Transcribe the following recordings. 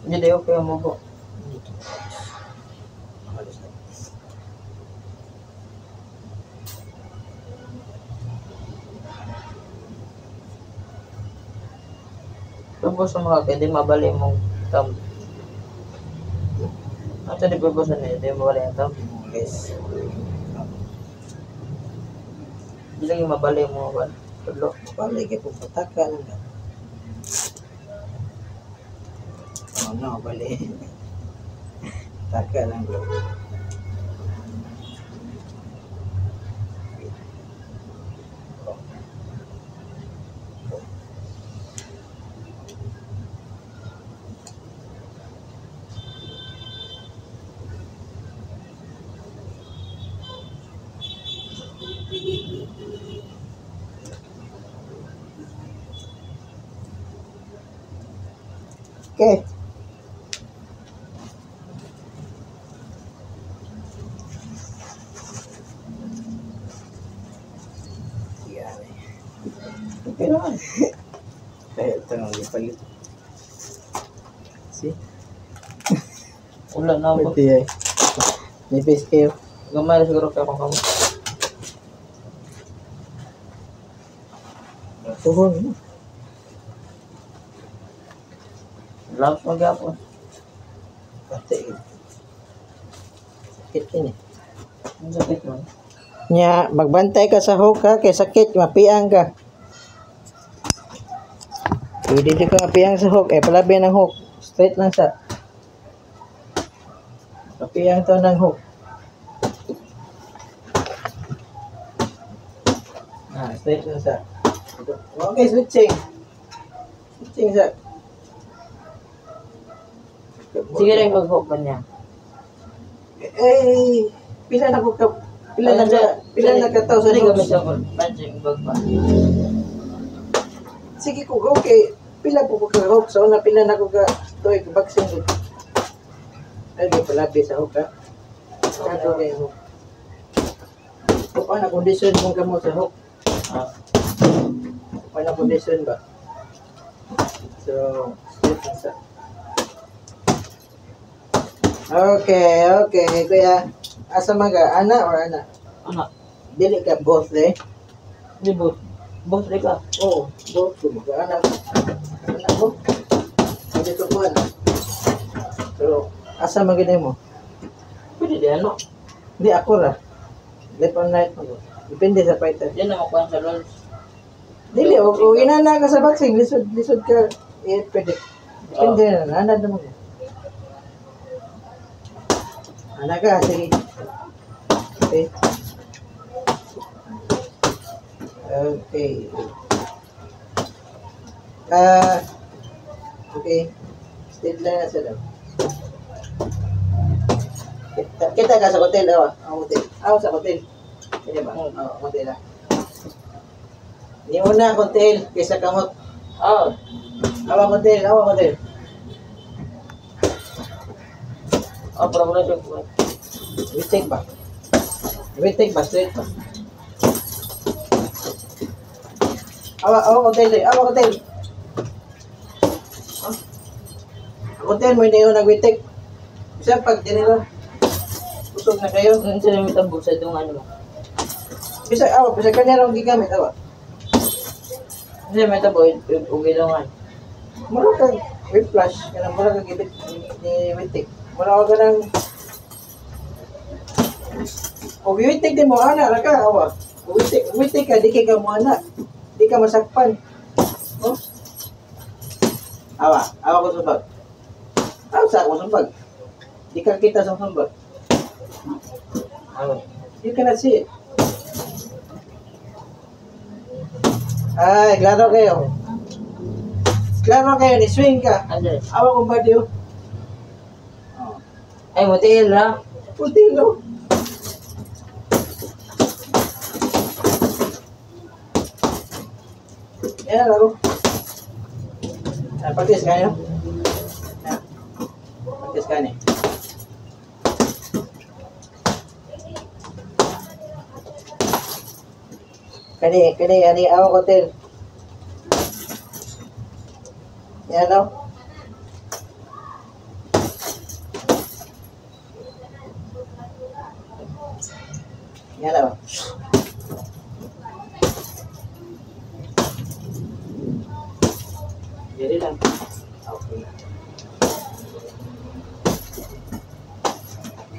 Jadi okay mo po. Tapos sa mga kaya di mabali mong tam. At sa di purpose na di mabali ang tam. Yes. Di lagi mabali mo ba? Tulo. Balik kayo kung pataka lang ka. Oh no, balik. Taka lang bro. Okay. Yan. Okay naman. Kaya ito nang ipalit. See? Ulan na po. Pwede eh. Nipis kayo. Gamay na siguro kaya kung kamo. Tuhon. Gloves magyapon. Pati. Sakit yun eh. Ang sakit man. Nya, magbantay ka sa hook ha, kay sakit, mapiang ka. Pwede di ka mapiang sa hook, palabi ng hook. Straight lang sa. Mapiang to ng hook. Straight lang sa. Okay, switching. Switching sa. Sige rin mag-hook ka niya. Pila na ko ka, pila na ka tao sa Sige hook. gamit sa punching bag pa. Sige ko, okay. Pila po ko ka hook. So, na pila na ko ka tuwig vaccine ko. Ay, palabi sa hook ha. Kato kay hook. Kung ano, kondisyon mong gamot sa hook. Kung ano, kondisyon ba? So, straight lang sa. Okay, okay. Kuya, asa mga ana or ana? Anak. Dili ka both eh? Di both. Both rin ka. Oo, both ko mga anak. Anak mo? Hindi ko po anak. Pero, asa magiging mo? Pwede di ano. Hindi ako ra. Left on right mo. Depende sa fighter. Yan na makuha sa lons. Dili, o inana ka sa boxing, lisod ka. Pwede. Depende na, nanad naman. Anak ka, sige. Okay. Okay. Okay. Stay lang na sila. Kita ka sa hotel, awa. Hotel. Awa sa hotel. Hindi ba? Oo, hotel lang. Ni una hotel, kaysa kamot. Oh. Awa hotel, awa hotel. Oh, problem siya po. Wittek ba? Wittek ba? Straight ba? Awa hotel eh. Awa hotel. Hotel mo hindi yung nag-wittek. Isa pag dinilo. Usog na kayo. Ang sila may tabog sa itong ano mo. Bisa kanya lang gigamit. Awa. Hindi may tabog. Ugilangan. Mura kang whiplash. Mura kang gibit ni wittek. Mura ka ng... O wittek din mo, anak. Raka, awa. Wittek ka, di ka mo anak. Di ka masakpan. Oh? Awa ko sumbag. Awa sa ako sumbag. Di ka kita sa sumbag. Ano? You cannot see it. Ay, klaro kayo. Klaro kayo, ni-swing ka. Ano? Awa kong body, oh. Ay, motel ha? Putilo. Yan laro. Practice ka nyo? Yan. Practice ka nyo. Kani, ako hotel. Yan o. Yan o. Jadi lang. Okay.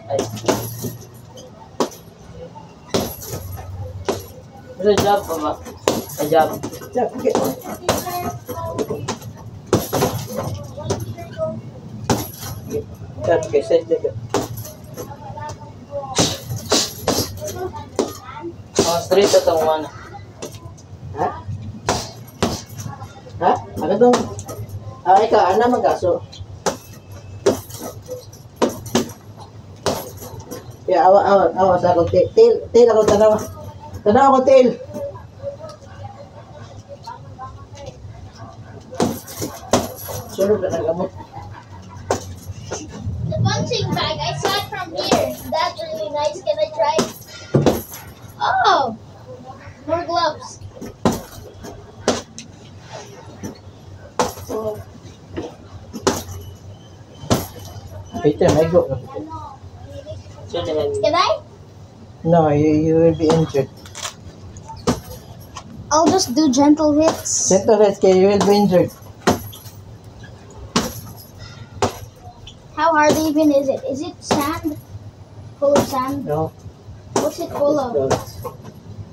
Ay. May job pa ba? May job. Yan, okay. Yan, okay. Set dito. Straight ito ang one. Ha? Ha? Ano tong? Ikaw, ano magaso? Ya, awa sa akong tail ako tanawa. Tanawa ako tail. Sunod na nagamot. The punching bag, I saw it from here. That's really nice. Can I try it? Oh! More gloves. Oh. Peter, may go. Can I? No, you will be injured. I'll just do gentle hits. Gentle hits, you will be injured. How hard even is it? Is it sand? Full of sand? No. What's it full of?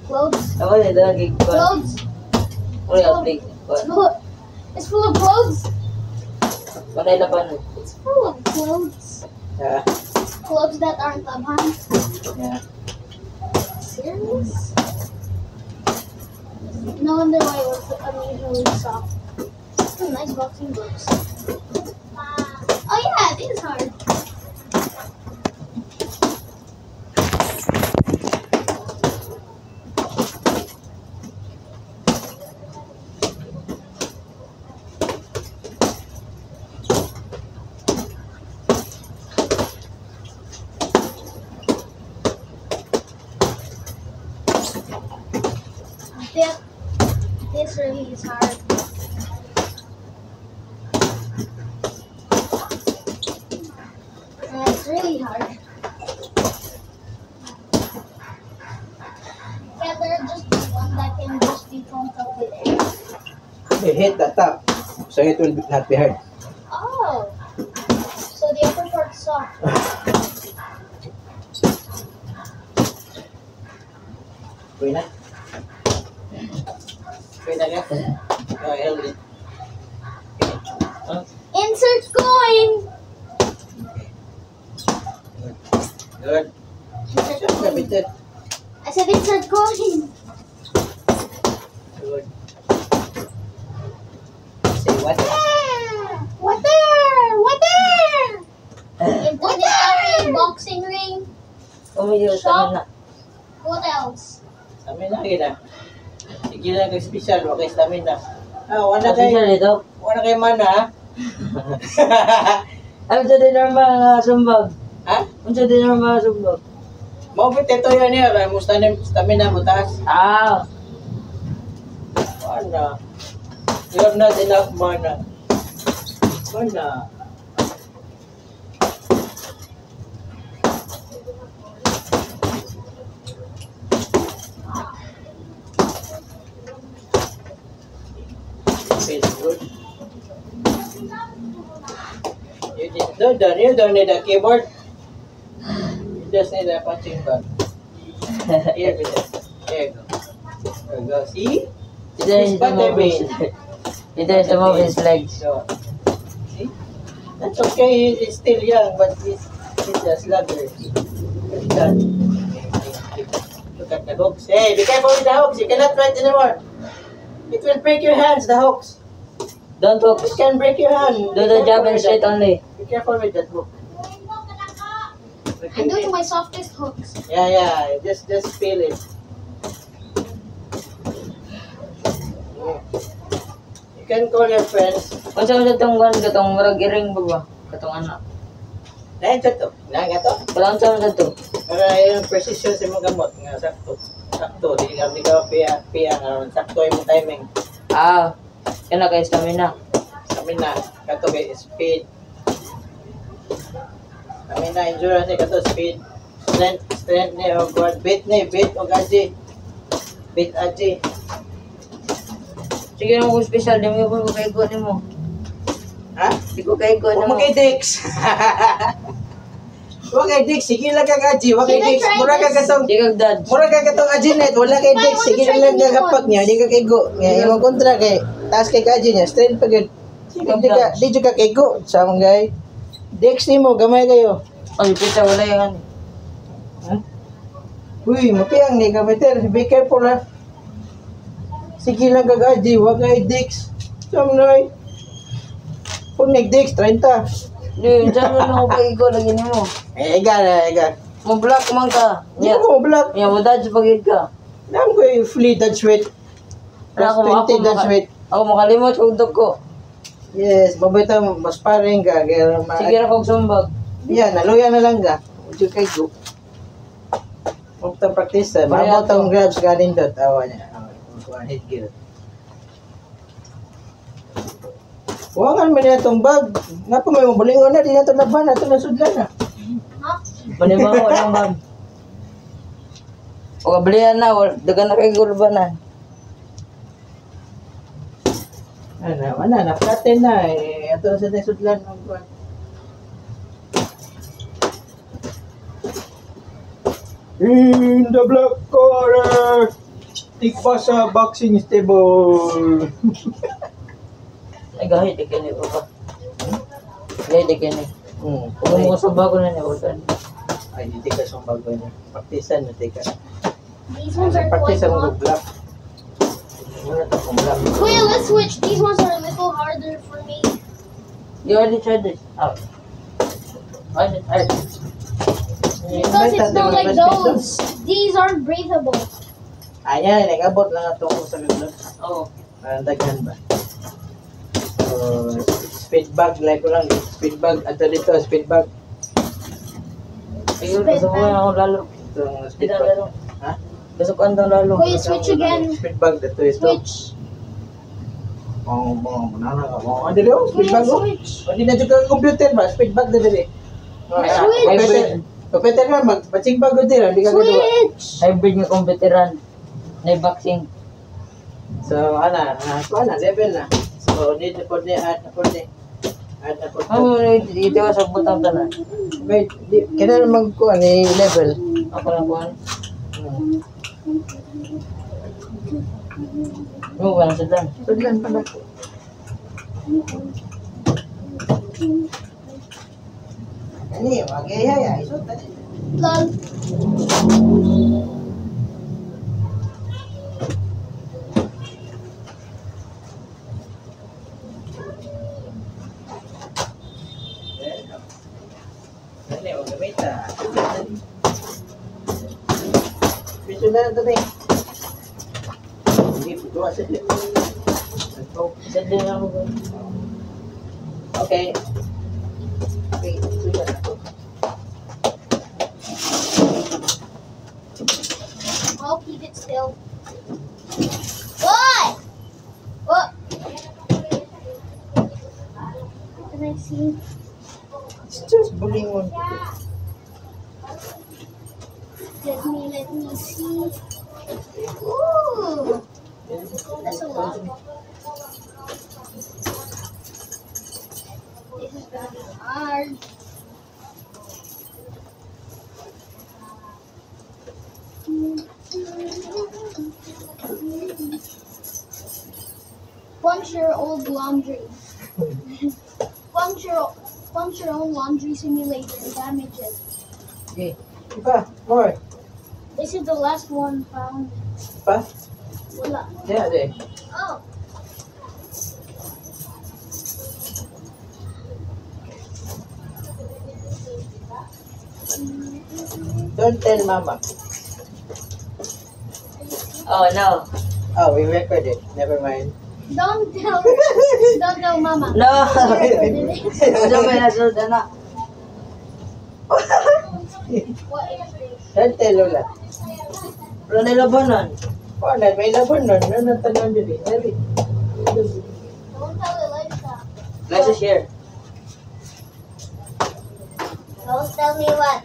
Clothes? Ako na ito, gig ko. Clothes? It's full of clothes? Panay laban. It's full of clothes. Yeah. Clothes that aren't laban. Yeah. Serious? No wonder why it was unusually soft. Nice boxing gloves. Oh yeah, it is hard. This really is hard. It's really hard. Yeah, there's just one that can just be pumped up with air. You hit the top, so it will not be hard. Oh, so the upper part's soft. Pwede na? Pwede na ka? Oh, held it. Insert coin. Good. Insert Just a coin. bit. I said insert coin. Good. Say what? Water! Water! Into the boxing ring. Umiyo sa na. What else? Stamina kita. Sige na kay special, okay stamina. Wala Kasi siya kay dito. mana ha. Ano sa din ang mga sumbag? Ha? Ano sa din ang mga sumbag? Mabit ito yan niya, mo stamina mo taas. Ah! Mana? You have not enough mana. Mana? Feels good. You don't need a keyboard. You just need a punching bag. Here you go. There you go. See? Ito is the move his Ito is the move his legs. So, see? That's okay. He's still young, but he's a slugger. Look at that. Look at the hooks. Hey, be careful with the hooks. You cannot try it anymore. It will break your hands, the hooks. Don't hook. It can break your hand. Do the jab and straight only. Be careful with that hook. I'm doing my softest hooks. Yeah. Just feel it. Yeah. can call your friends. Kung saan sa itong gan, katong marag iring ba ba? Katong anak. Dahil sa to. Dahil to. Kailangan saan sa ito. Para yung precision sa mga gamot. Nga sakto. Sakto. Di ka piya. Sakto yung timing. Ah, yan na kayo stamina. Kami na. Kato kay speed. Kami na. Endurance ni kato speed. Strength ni. O God. Beat o gaji. Beat aji. Sige na kung special, di mo ko kaigo ni mo. Ha? Di ko kaigo ni mo. Huwag kay Dix. Huwag kay Dix. Sige lang kag aji. Huwag kay Dix. Mura ka katong. Di kag dad. Mura ka katong aji net. Wala kay Dix. Sige lang kagapag niya. Di ka kaigo. Nga imong kontra kay. Taas kay aji niya. Strength pa gud. Di ka kaigo. Sama guy. Dix ni mo. Gamay kayo. Ay, pita wala yan. Uy, mapiyang ni Kameter. Be careful ha. Sige lang kag aji. Huwag kay Dix. Sama na kung nag-Dix, 30. Di, dyan mo na ako kaigo lagi ni mo. Ega. Mo-block man ka. Hindi mo black. Yan, mo dad sa pagid ka. Alam ko yung flea dodge weight. Plus Ako 20 dodge weight. Ako makalimot kung dog ko. Yes, mabita mas paring ka. Kaya Sige na kong sumbag. yan, naluya na lang ka. Ujo kay go. Huwag itong practice. Mabot ang gloves galing doon. Tawa niya. Kuhaan headgear. Huwangan mo na itong bag. Nga po may mabulingon na. Di na ito laban na. Ito nasudlan na. Manima ko ng bag. O kablihan na, dagan na kay gulbanan. Ano, na-flatten na. Ito na sa nasudlan. In the black corner, Tikbasa boxing stable. Ay, gahit, di kini ko pa. Gahit, di kini. Kung mo sa bago na niya, wala. Ay, hindi ka sa bago niya. Praktisan na, tika. These ones are quite Praktisan mo long. black. Muna ito kung black. Wait, let's switch. These ones are a little harder for me. You already tried this. Out. Why is it hard? Because it's not like those. These aren't breathable. Ayan, nag-abot lang ito kung sa ganda. Oo. Daghan ba? So, speed bag, like ko lang. Speed bag, ato dito, speed bag. Ayun, gusto ko yan ako lalo. Itong Hindi speed na bag. lalo. Ha? Gusto ko andang lalo. Wait, switch again. Speed bag, dito ito. Switch. Ano dito? Speed Wait, bag mo? switch. Hindi na dito computer ba? Speed bag dito rin. Switch. Computer ka, mag-paching bag ko din. Hindi ka gagawa. Switch. Hybrid nga computeran. Na boxing. So, level na. So, need na po ni, add na po ni. Add na po. Ito ka sa butang tanan. Wait, kailan magkuha ni level? Ako lang kuhan. Mo ba na sa dan? Sudlan pa na. Ani, magayaya. Isot na din. Lol. Ani, magamit na. Pito na ito na. Hindi, pito sa din. Sa din ako. Okay. Okay, sudlan na ito. I'll keep it still. What? What? Can I see? It's just bullying one. Let me see. Ooh, that's a lot. This is gonna be hard. Punch your old laundry. Punch your own laundry simulator and damage it. Okay. Iba, more. This is the last one found. Pa? Wala. Yeah, there. Oh. Don't tell mama. Oh, no. Oh, we recorded. Never mind. Don't tell Mama. No! Ano ba yung nasunod, anak? What is this? Dante, Lola. Wala na labanan. Oh, may laban nun. Nanatanan din eh. Dali. Don't tell Alexa. Let's share. Don't tell me what.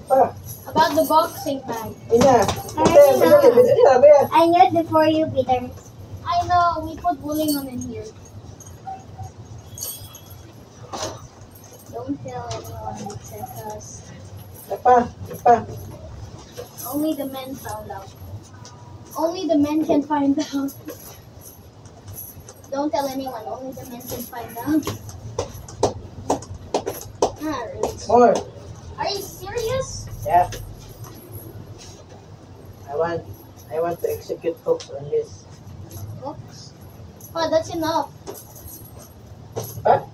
Pa, About the boxing bag. ina. Ay, Dali. I knew it before you, Peter. I know. We put bowling on in here. Don't tell anyone except us. Pa. Only the men found out. Only the men can find out. Don't tell anyone. Only the men can find out. Alright. More. Are you serious? Yeah. I want to execute hooks on this. Oops. Oh, that's enough. Pa?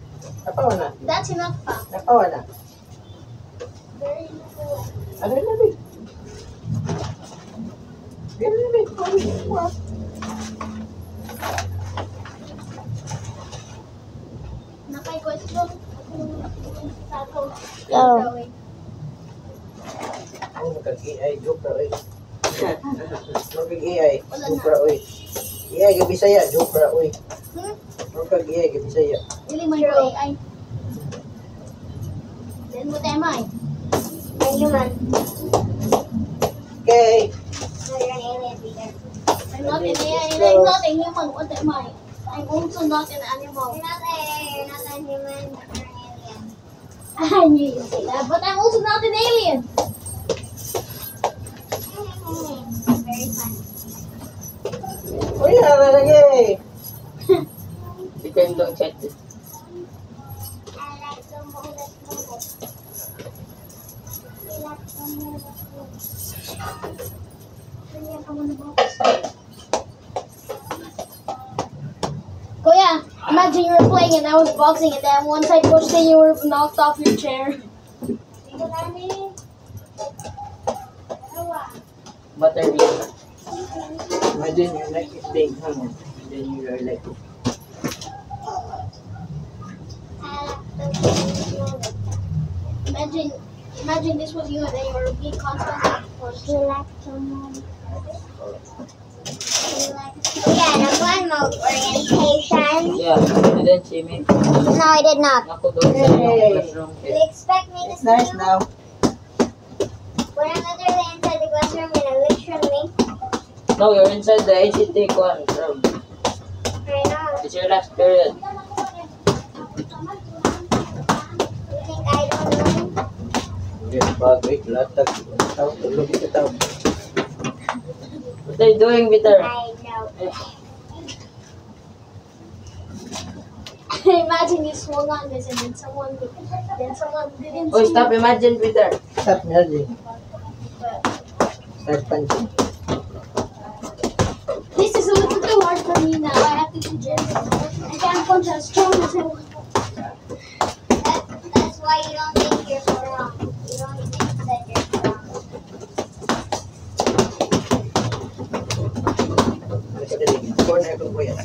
Napawa na. That's enough, pa. Napawa na. Very cool. Ano yun nabi? Ano yun nabi? Naka-question. Ay, magkag-AI. Joke ra, oy. Magkag-AI. Joke ra, oy. AI, gabi saya. Joke ra, oy. Magkag-AI, gabi saya. Really, my AI. Then what am I? A human. Okay. No, you're an alien, Peter. I'm not an AI, and I'm not a human. What am I? I'm also not an animal. You're not a human, but you're an alien. I knew you'd say that, but I'm also not an alien. Very fun. Uy, lagi. Ito yung dong chat. I like the most. Kuya, imagine you were playing and I was boxing and then once I pushed it, you were knocked off your chair. Battery. Imagine your neck is big, huh? And then you are like, Imagine this was you and then you were being constantly pushed. Yeah, that's one more orientation. Yeah, you didn't see me. No, I did not. Ako doon sa yung classroom. You expect me to it's nice see you? now. When I'm literally inside the classroom and literally, No, you're inside the ACT room. I know. It's your last period. You think I don't know? Yes, bagay, latag. Tao, tulog ka tao. What are you doing, Peter? I know. Imagine you swung on this and then someone didn't Oh, see stop, you. imagine, Peter. Stop merging. Start punching. This is a little too hard for me now. I have to do gym. I can't punch as strong as I want. That's why you don't think you're strong. You don't think that you're strong. Ano ka dali? Corner ko kuya.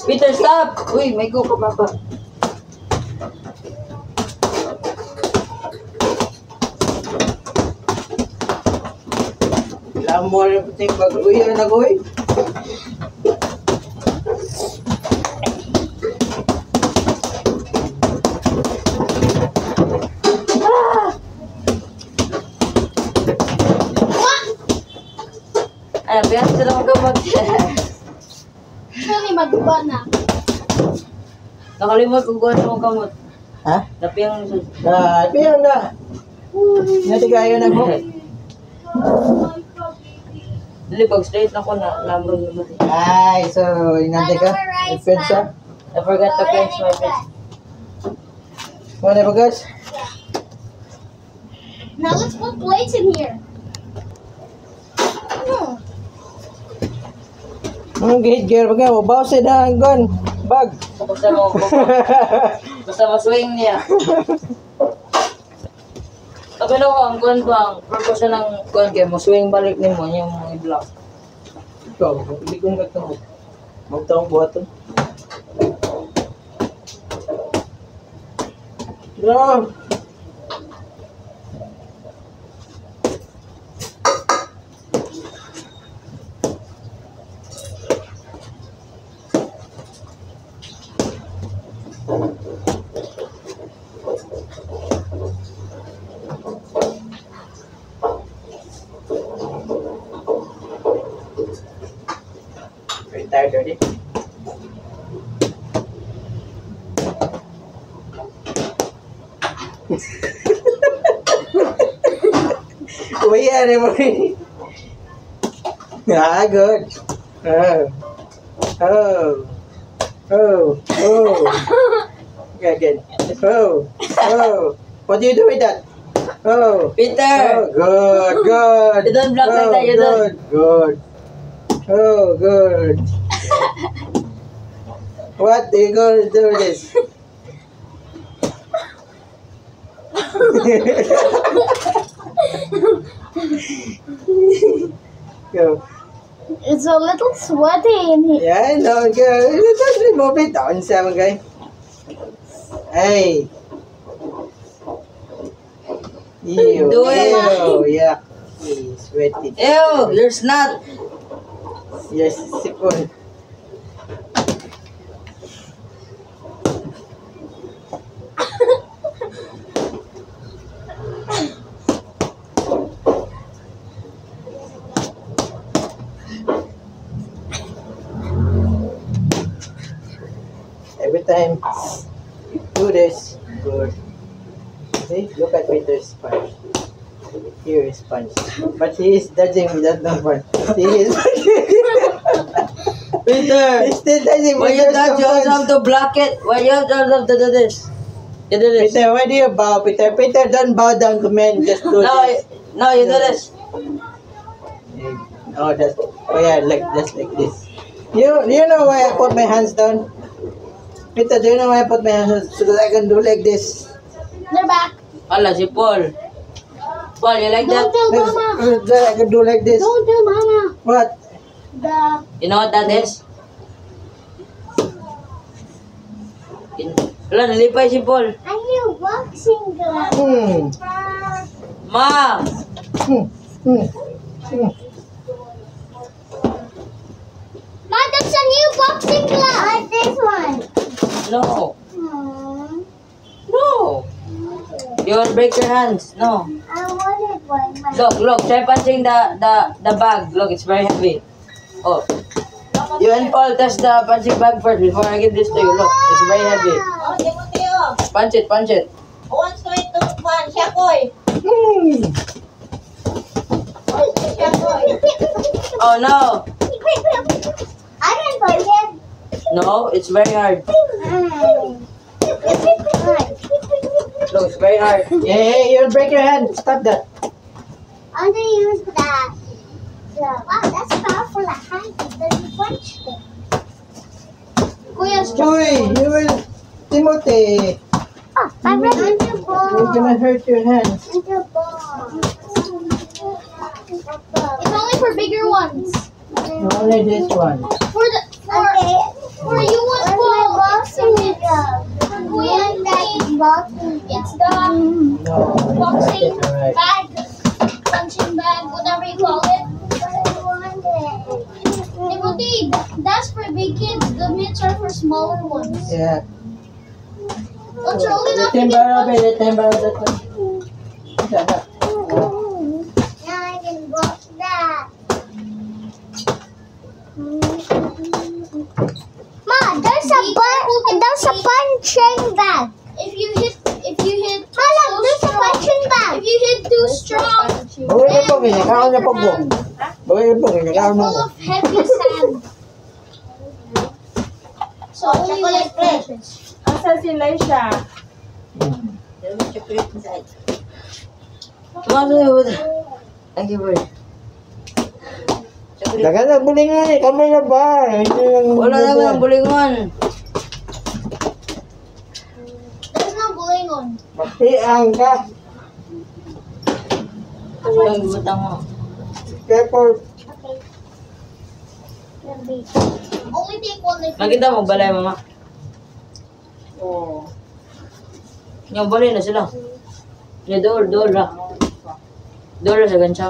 Peter, stop! Uy, may go ka ba ba? Lamor yung puting pag-uwi na nag-uwi. Ay, biyan sila magkamag. Actually, magba na. Nakalimot kung gawin mong kamot. Ha? Napiyang sa... Piyan na. Natigayo na ko. Dili, pag straight na ko na lambrong naman. Ay, so, inante ka? Nagpensa? I forgot to cleanse my face. Wala ba guys? Now let's put plates in here. Gihit gear ba ka? Mabaw sa dahang gun. Bag. Basta maswing niya. Sabi na ko, ang kuhan ba, ang purpose ng kuhan kayo, maswing balik ni mo yung mga i-block. Ikaw, hindi kong gatong. Magtawang buhaton. Bro! Very tired already. Kuya, mo rin. Ah, good. Oh. Oh. Oh. Oh. Yeah, good. Oh. Oh. What do you do with that? Oh. Peter! Oh, good, good. You don't block like that, you good, good. Oh, good. What do you gonna do with this? Go. It's a little sweaty in here. Yeah, I know. Go. Just remove it down, Sam, guy. Hey. Ew. Do it. Ew. Yeah. Sweaty. Ew, you're snot. Yes, sipon. Every time you do this, good. See, look at Peter's sponge. Here is sponge. But he is dodging without no fun. He is Peter! he's still dodging Why you without not you no also have fun. to block it? Why you have to do this? You do this. Peter, why do you bow, Peter? Peter, don't bow down to men. Just do No, this. no, you do this. Oh, that's oh yeah, like just like this. You know why I put my hands down? Peter, do you know why I put my hands down? So that I can do like this. They're back. Ala, si Paul. Paul, you like Don't that? tell Mama. So that I can do like this. Don't tell Mama. What? The You know what that is? Wala, nalipay si Paul. a new boxing glove. Ma! Ma, that's a new boxing glove. I like this one. No. Hmm. No. You will break your hands. No. I wanted one. Look. Try punching the bag. Look, it's very heavy. Oh. You and Paul test the punching bag first before I give this to you. Look, it's very heavy. Oh, Timoteo. Punch it. Wants to eat the one. Shakoy. Shakoy. Oh no. I can punch it. No, it's very hard. Look, it's very hard. Hey, you'll break your hand. Stop that. I'm gonna use that. Wow, that's powerful. I can't even punch it. Kuya's Uy, you will, Timothy. Oh, I'm ready. You're gonna hurt your hands. It's only for bigger ones. Only this one. For you want boxing it. For Kuya and me, it's the No, boxing that's alright. bag, punching bag, whatever you call it. Timothy, that's for big kids. The mitts are for smaller ones. Yeah. Don't you only Let not him to borrow get it. Let him borrow that one. Shut up. Now I can box that. Ma, there's a punching bag. If you hit Mala, there's a punching bag. If you hit too strong, Bawal na po, kinakaon na po po. Bawal na po, it's kinakaon na full po. of heavy sand. So only like punches. Asa si Laisha? Thank you, boy. Dagan na bulingan eh, kami na ba? Hindi lang Wala naman ang bulingon. ingon. Magtiang ka. Ang butang mo. Careful. Okay. Only take one like Makita mo, balay mama. Oh. Yung balay na sila. Yung door na. Door na sa gancha.